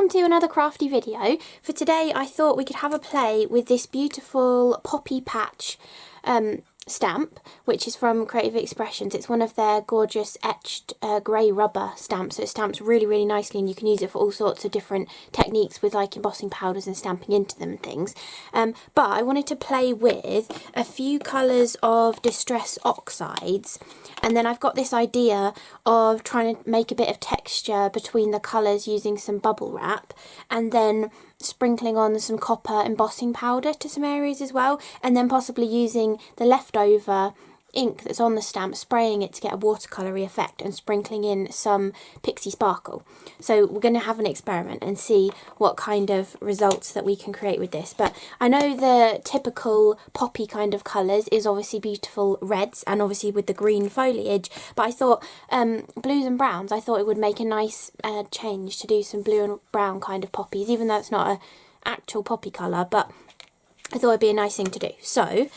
welcome to another crafty video. For today I thought we could have a play with this beautiful poppy patch stamp, which is from Creative Expressions. It's one of their gorgeous etched grey rubber stamps, so it stamps really nicely, and you can use it for all sorts of different techniques with like embossing powders and stamping into them and things. But I wanted to play with a few colours of Distress Oxides, and then I've got this idea of trying to make a bit of texture between the colours using some bubble wrap, and then sprinkling on some copper embossing powder to some areas as well, and then possibly using the leftover ink that's on the stamp, spraying it to get a watercolour-y effect, and sprinkling in some Pixie sparkle. So we're going to have an experiment and see what kind of results that we can create with this. But I know the typical poppy kind of colours is obviously beautiful reds, and obviously with the green foliage, but I thought blues and browns, I thought it would make a nice change to do some blue and brown kind of poppies, even though it's not an actual poppy colour, but I thought it'd be a nice thing to do. So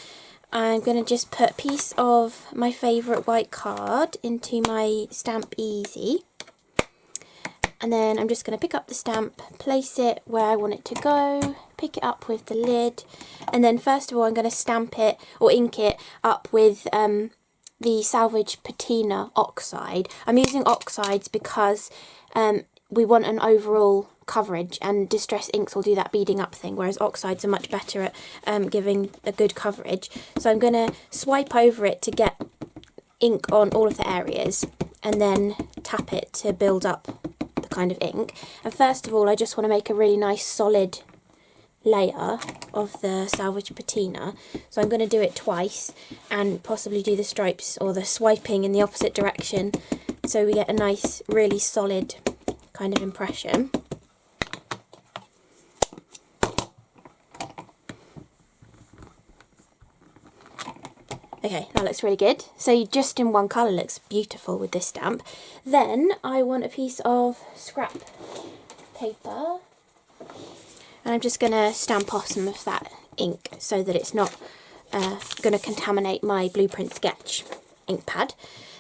I'm going to just put a piece of my favourite white card into my Stamp Easy, and then I'm just going to pick up the stamp, place it where I want it to go, pick it up with the lid, and then first of all I'm going to stamp it or ink it up with the Salvaged Patina Oxide. I'm using Oxides because we want an overall coverage, and Distress inks will do that beading up thing, whereas Oxides are much better at giving a good coverage. So I'm going to swipe over it to get ink on all of the areas, and then tap it to build up the kind of ink. And first of all I just want to make a really nice solid layer of the Salvaged Patina, so I'm going to do it twice and possibly do the stripes or the swiping in the opposite direction, so we get a nice really solid kind of impression. Okay, that looks really good. So just in one colour looks beautiful with this stamp. Then I want a piece of scrap paper, and I'm just going to stamp off some of that ink so that it's not going to contaminate my blueprint sketch ink pad.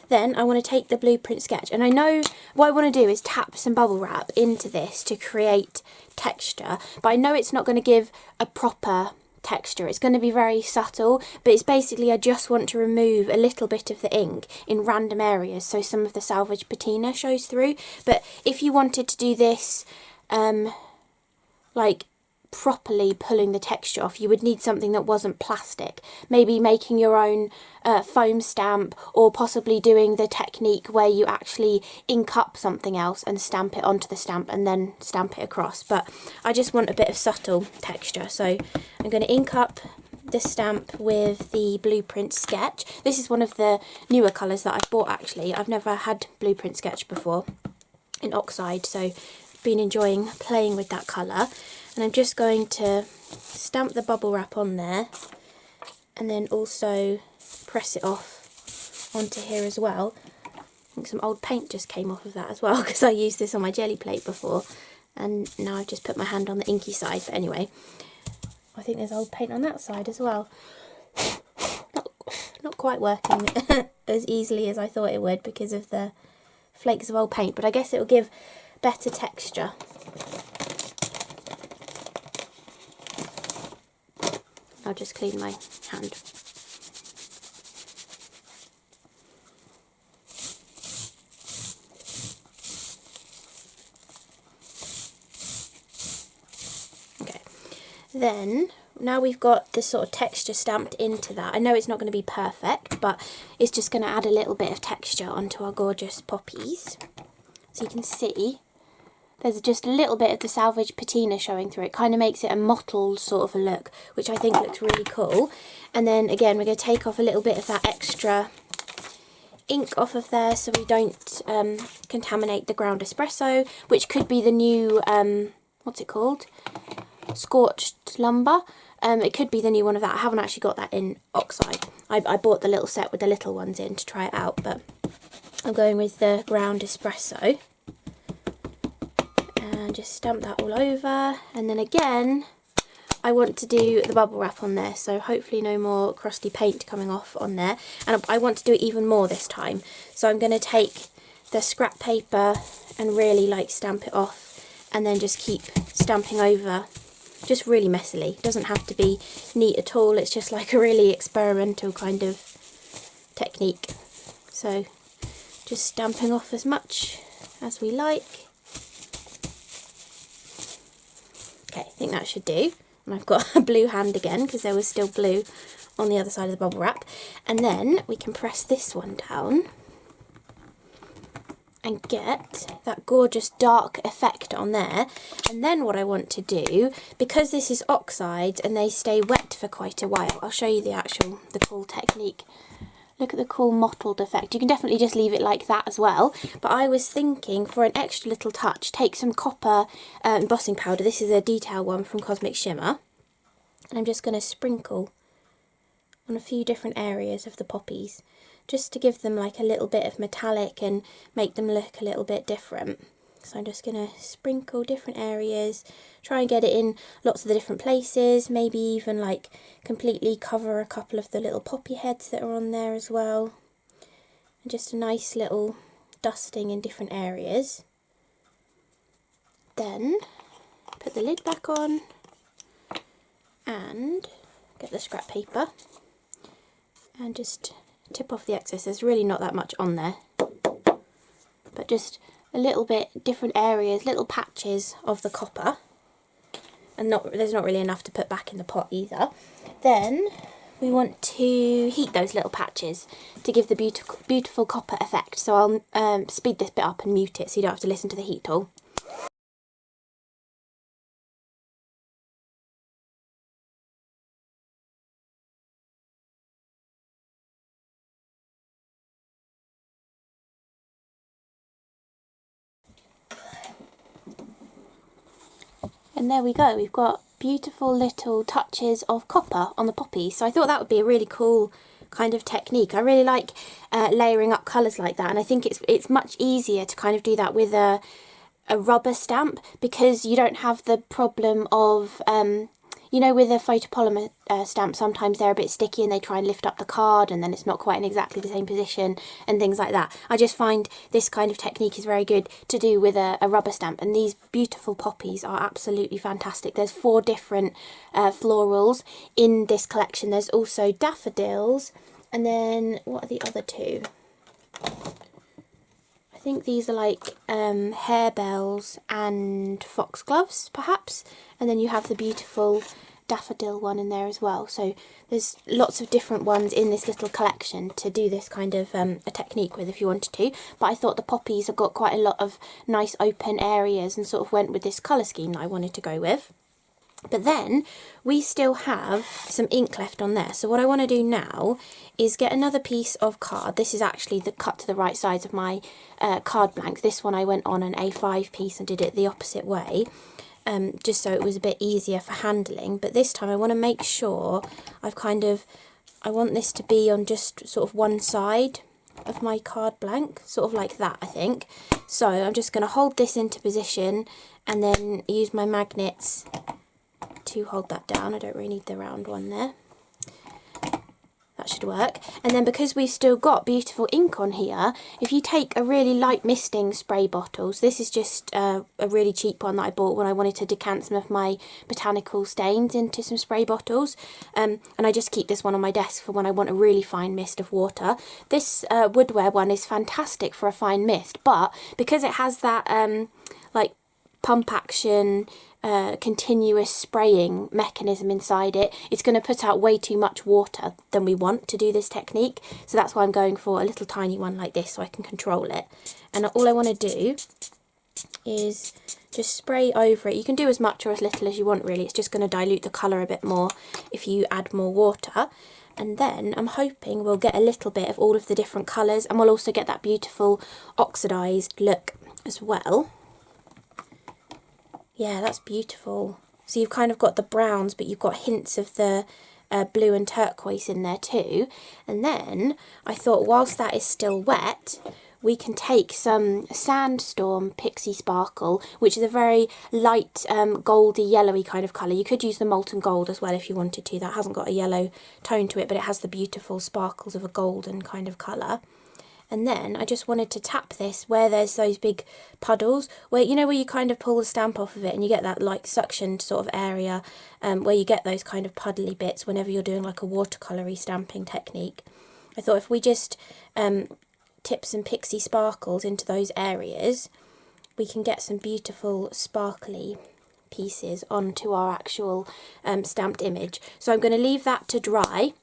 Then I want to take the blueprint sketch, and I know what I want to do is tap some bubble wrap into this to create texture, but I know it's not going to give a proper texture. It's going to be very subtle, but it's basically I just want to remove a little bit of the ink in random areas so some of the Salvaged Patina shows through. But if you wanted to do this like properly pulling the texture off, you would need something that wasn't plastic, maybe making your own foam stamp, or possibly doing the technique where you actually ink up something else and stamp it onto the stamp and then stamp it across. But I just want a bit of subtle texture, so I'm going to ink up the stamp with the blueprint sketch. This is one of the newer colours that I've bought actually. I've never had blueprint sketch before in Oxide, so I've been enjoying playing with that colour. And I'm just going to stamp the bubble wrap on there, and then also press it off onto here as well. I think some old paint just came off of that as well, because I used this on my jelly plate before, and now I've just put my hand on the inky side. But anyway, I think there's old paint on that side as well. Not quite working as easily as I thought it would because of the flakes of old paint, but I guess it will give better texture. I'll just clean my hand. Okay, then now we've got this sort of texture stamped into that. I know it's not going to be perfect, but it's just going to add a little bit of texture onto our gorgeous poppies. So you can see there's just a little bit of the Salvaged Patina showing through. It kind of makes it a mottled sort of a look, which I think looks really cool. And then again, we're going to take off a little bit of that extra ink off of there so we don't contaminate the ground espresso, which could be the new, what's it called? Scorched lumber. It could be the new one of that. I haven't actually got that in Oxide. I bought the little set with the little ones in to try it out, but I'm going with the ground espresso. And just stamp that all over, and then again I want to do the bubble wrap on there, so hopefully no more crusty paint coming off on there, and I want to do it even more this time. So I'm going to take the scrap paper and really like stamp it off and then just keep stamping over, just really messily. It doesn't have to be neat at all, it's just like a really experimental kind of technique. So just stamping off as much as we like. Okay, I think that should do. And I've got a blue hand again because there was still blue on the other side of the bubble wrap. And then we can press this one down and get that gorgeous dark effect on there. And then what I want to do, because this is Oxide and they stay wet for quite a while, I'll show you the cool technique. Look at the cool mottled effect. You can definitely just leave it like that as well. But I was thinking, for an extra little touch, take some copper embossing powder. This is a detail one from Cosmic Shimmer. And I'm just going to sprinkle on a few different areas of the poppies, just to give them like a little bit of metallic and make them look a little bit different. So I'm just going to sprinkle different areas, try and get it in lots of the different places, maybe even like completely cover a couple of the little poppy heads that are on there as well. And just a nice little dusting in different areas. Then put the lid back on and get the scrap paper and just tip off the excess. There's really not that much on there, but just a little bit, different areas, little patches of the copper, and there's not really enough to put back in the pot either. Then we want to heat those little patches to give the beautiful copper effect. So I'll speed this bit up and mute it so you don't have to listen to the heat tool. And there we go, we've got beautiful little touches of copper on the poppy. So I thought that would be a really cool kind of technique. I really like layering up colours like that, and I think it's much easier to kind of do that with a rubber stamp, because you don't have the problem of, you know, with a photopolymer stamp, sometimes they're a bit sticky and they try and lift up the card and then it's not quite in exactly the same position and things like that. I just find this kind of technique is very good to do with a rubber stamp, and these beautiful poppies are absolutely fantastic. There's 4 different florals in this collection. There's also daffodils, and then what are the other 2? I think these are like harebells and foxgloves perhaps, and then you have the beautiful daffodil one in there as well. So there's lots of different ones in this little collection to do this kind of a technique with if you wanted to, but I thought the poppies have got quite a lot of nice open areas and sort of went with this colour scheme that I wanted to go with. But then we still have some ink left on there. So what I want to do now is get another piece of card. This is actually the cut to the right size of my card blank. This one I went on an A5 piece and did it the opposite way, just so it was a bit easier for handling. But this time I want to make sure I want this to be on just sort of one side of my card blank, sort of like that, I think. So I'm just going to hold this into position and then use my magnets to hold that down. I don't really need the round one there. That should work. And then because we've still got beautiful ink on here, if you take a really light misting spray bottle, so this is just a really cheap one that I bought when I wanted to decant some of my botanical stains into some spray bottles, and I just keep this one on my desk for when I want a really fine mist of water. This woodware one is fantastic for a fine mist, but because it has that like pump action continuous spraying mechanism inside it, it's going to put out way too much water than we want to do this technique. So that's why I'm going for a little tiny one like this so I can control it. And all I want to do is just spray over it. You can do as much or as little as you want really. It's just going to dilute the colour a bit more if you add more water. And then I'm hoping we'll get a little bit of all of the different colours, and we'll also get that beautiful oxidised look as well. Yeah, that's beautiful. So you've kind of got the browns, but you've got hints of the blue and turquoise in there too. And then I thought whilst that is still wet, we can take some Sandstorm Pixie Sparkle, which is a very light goldy yellowy kind of colour. You could use the molten gold as well if you wanted to. That hasn't got a yellow tone to it, but it has the beautiful sparkles of a golden kind of colour. And then I just wanted to tap this where there's those big puddles, where you know where you kind of pull the stamp off of it and you get that like suction sort of area, where you get those kind of puddly bits whenever you're doing like a watercolory stamping technique. I thought if we just tip some Pixie sparkles into those areas, we can get some beautiful sparkly pieces onto our actual stamped image. So I'm going to leave that to dry.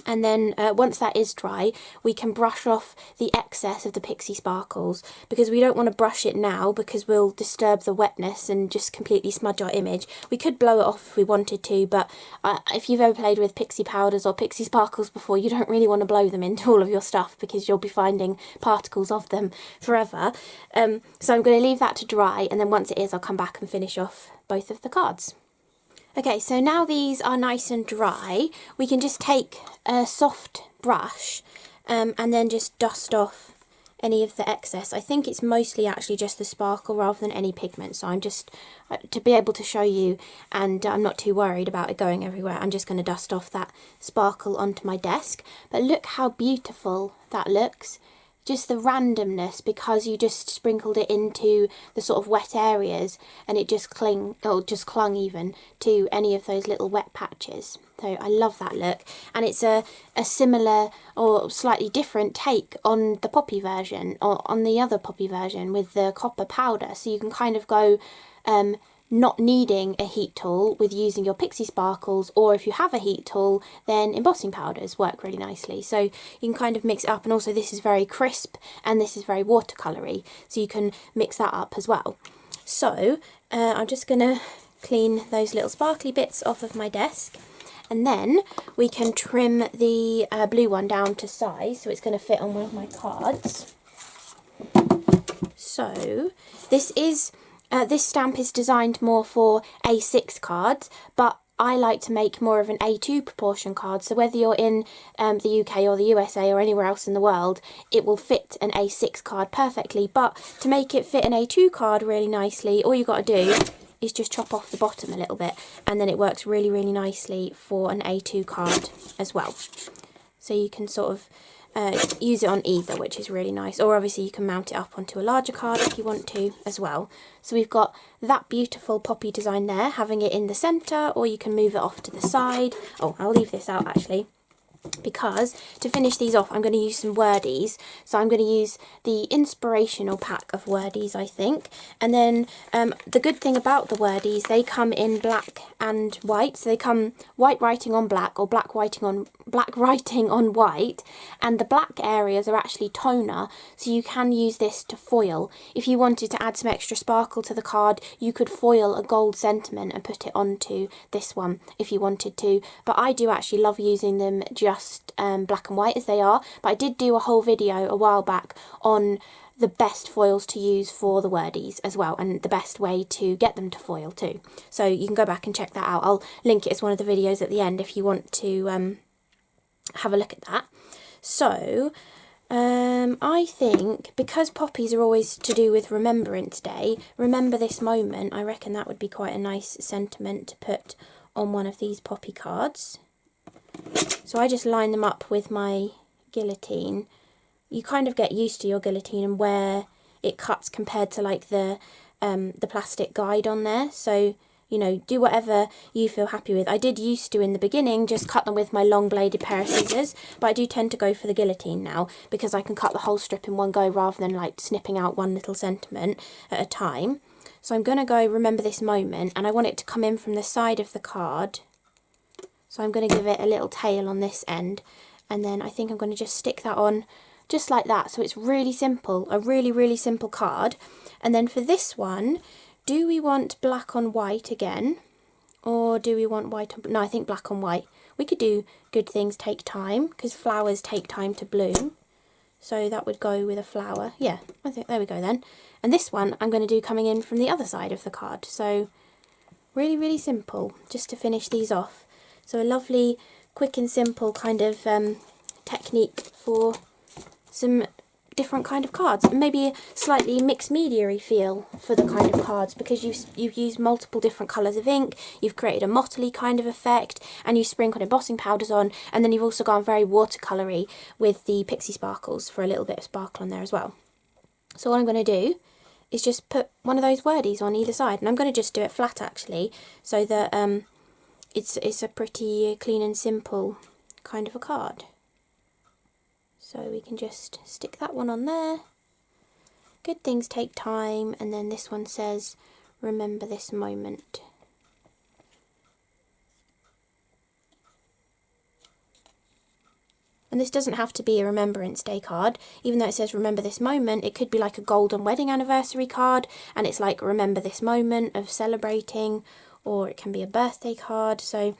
And then once that is dry, we can brush off the excess of the Pixie sparkles, because we don't want to brush it now because we'll disturb the wetness and just completely smudge our image. We could blow it off if we wanted to, but if you've ever played with Pixie powders or Pixie sparkles before, you don't really want to blow them into all of your stuff because you'll be finding particles of them forever. So I'm going to leave that to dry, and then once it is, I'll come back and finish off both of the cards. Okay, so now these are nice and dry, we can just take a soft brush and then just dust off any of the excess. I think it's mostly actually just the sparkle rather than any pigment, so I'm just, to be able to show you and I'm not too worried about it going everywhere, I'm just going to dust off that sparkle onto my desk. But look how beautiful that looks. Just the randomness, because you just sprinkled it into the sort of wet areas and it just clung even to any of those little wet patches. So I love that look, and it's a similar or slightly different take on the Poppy version, or on the other Poppy version with the copper powder. So you can kind of go not needing a heat tool with using your Pixie sparkles, or if you have a heat tool, then embossing powders work really nicely. So you can kind of mix it up, and also this is very crisp and this is very watercolory, so you can mix that up as well. So I'm just going to clean those little sparkly bits off of my desk, and then we can trim the blue one down to size so it's going to fit on one of my cards. So this stamp is designed more for A6 cards, but I like to make more of an A2 proportion card, so whether you're in the UK or the USA or anywhere else in the world, it will fit an A6 card perfectly. But to make it fit an A2 card really nicely, all you got to do is just chop off the bottom a little bit, and then it works really, really nicely for an A2 card as well. So you can sort of use it on either, which is really nice, or obviously you can mount it up onto a larger card if you want to as well. So we've got that beautiful poppy design there, having it in the centre, or you can move it off to the side. Oh, I'll leave this out actually, because to finish these off I'm going to use some Wordies. So I'm going to use the Inspirational pack of Wordies, I think. And then the good thing about the Wordies, they come in black and white. So they come white writing on black, or black writing on white, and the black areas are actually toner, so you can use this to foil. If you wanted to add some extra sparkle to the card, you could foil a gold sentiment and put it onto this one if you wanted to, but I do actually love using them just black and white as they are. But I did do a whole video a while back on the best foils to use for the Wordies as well, and the best way to get them to foil too. So you can go back and check that out. I'll link it as one of the videos at the end if you want to have a look at that. So I think because poppies are always to do with Remembrance Day, remember this moment, I reckon that would be quite a nice sentiment to put on one of these poppy cards. So I just line them up with my guillotine. You kind of get used to your guillotine and where it cuts compared to like the plastic guide on there. So, you know, do whatever you feel happy with. I did used to in the beginning just cut them with my long bladed pair of scissors, but I do tend to go for the guillotine now because I can cut the whole strip in one go rather than like snipping out one little sentiment at a time. So I'm going to go remember this moment, and I want it to come in from the side of the card. So I'm going to give it a little tail on this end, and then I think I'm going to just stick that on just like that. So it's really simple, a really, really simple card. And then for this one, do we want black on white again, or do we want white on... No, I think black on white. We could do Good Things Take Time, because flowers take time to bloom. So that would go with a flower. Yeah, I think there we go then. And this one I'm going to do coming in from the other side of the card. So really, really simple, just to finish these off. So a lovely, quick and simple kind of technique for some different kind of cards, and maybe a slightly mixed media-y feel for the kind of cards, because you've used multiple different colours of ink, you've created a mottly kind of effect, and you sprinkled embossing powders on, and then you've also gone very watercolour-y with the Pixie sparkles for a little bit of sparkle on there as well. So what I'm going to do is just put one of those Wordies on either side, and I'm going to just do it flat actually, so that it's a pretty clean and simple kind of a card. So we can just stick that one on there. Good things take time, and then this one says, remember this moment. And this doesn't have to be a Remembrance Day card. Even though it says remember this moment, it could be like a golden wedding anniversary card, and it's like remember this moment of celebrating, or it can be a birthday card. So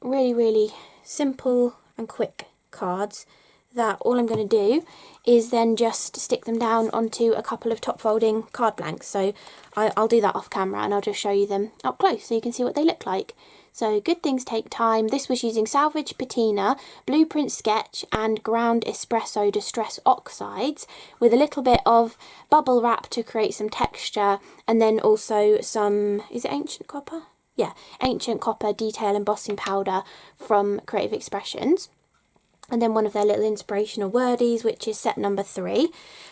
really, really simple and quick cards that all I'm going to do is then just stick them down onto a couple of top folding card blanks. So I'll do that off camera, and I'll just show you them up close so you can see what they look like. So good things take time. This was using Salvaged Patina, Blueprint Sketch and Ground Espresso Distress Oxides, with a little bit of bubble wrap to create some texture, and then also some, is it Ancient Copper? Yeah, Ancient Copper Detail Embossing Powder from Creative Expressions. And then one of their little inspirational wordies, which is set number 3.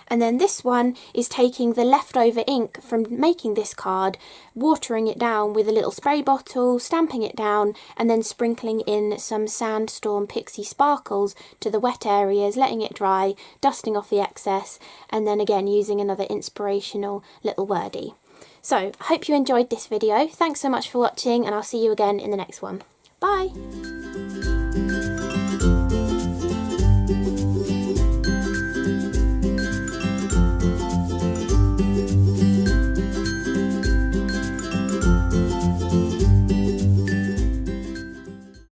And then this one is taking the leftover ink from making this card, watering it down with a little spray bottle, stamping it down, and then sprinkling in some Sandstorm Pixie sparkles to the wet areas, letting it dry, dusting off the excess, and then again using another inspirational little wordie. So I hope you enjoyed this video. Thanks so much for watching, and I'll see you again in the next one. Bye!